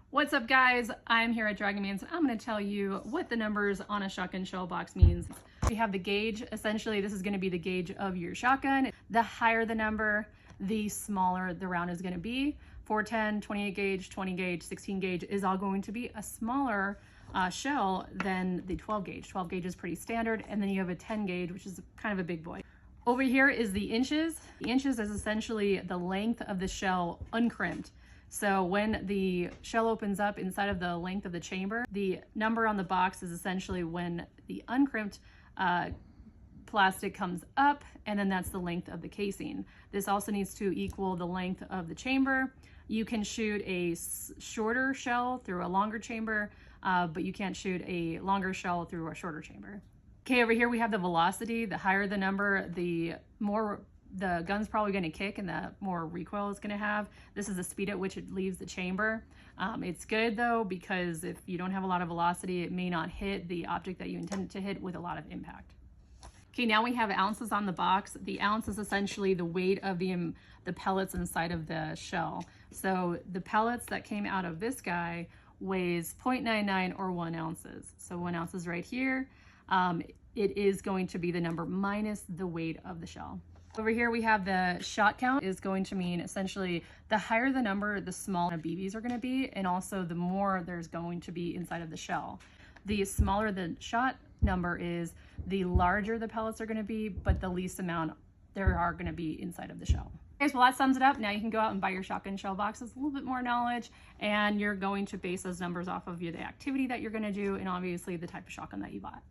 What's up, guys? I'm here at Dragonmans and I'm going to tell you what the numbers on a shotgun shell box means. We have the gauge. Essentially, this is going to be the gauge of your shotgun. The higher the number, the smaller the round is going to be. 410, 28 gauge, 20 gauge, 16 gauge is all going to be a smaller shell than the 12 gauge. 12 gauge is pretty standard, and then you have a 10 gauge, which is kind of a big boy. Over here is the inches. The inches is essentially the length of the shell uncrimped. So when the shell opens up inside of the length of the chamber, the number on the box is essentially when the uncrimped plastic comes up, and then that's the length of the casing. This also needs to equal the length of the chamber. You can shoot a shorter shell through a longer chamber, but you can't shoot a longer shell through a shorter chamber. Okay, over here we have the velocity. The higher the number, the more the gun's probably going to kick and the more recoil it's going to have. This is the speed at which it leaves the chamber. It's good though, because if you don't have a lot of velocity, it may not hit the object that you intended to hit with a lot of impact. Okay, now we have ounces on the box. The ounce is essentially the weight of the pellets inside of the shell. So the pellets that came out of this guy weighs 0.99 or 1 ounces. So 1 ounce is right here. It is going to be the number minus the weight of the shell. Over here we have the shot count is going to mean essentially the higher the number, the smaller BBs are going to be, and also the more there's going to be inside of the shell. The smaller the shot number is, the larger the pellets are going to be, but the least amount there are going to be inside of the shell. Okay, so that sums it up. Now you can go out and buy your shotgun shell boxes, a little bit more knowledge, and you're going to base those numbers off of the activity that you're going to do and obviously the type of shotgun that you bought.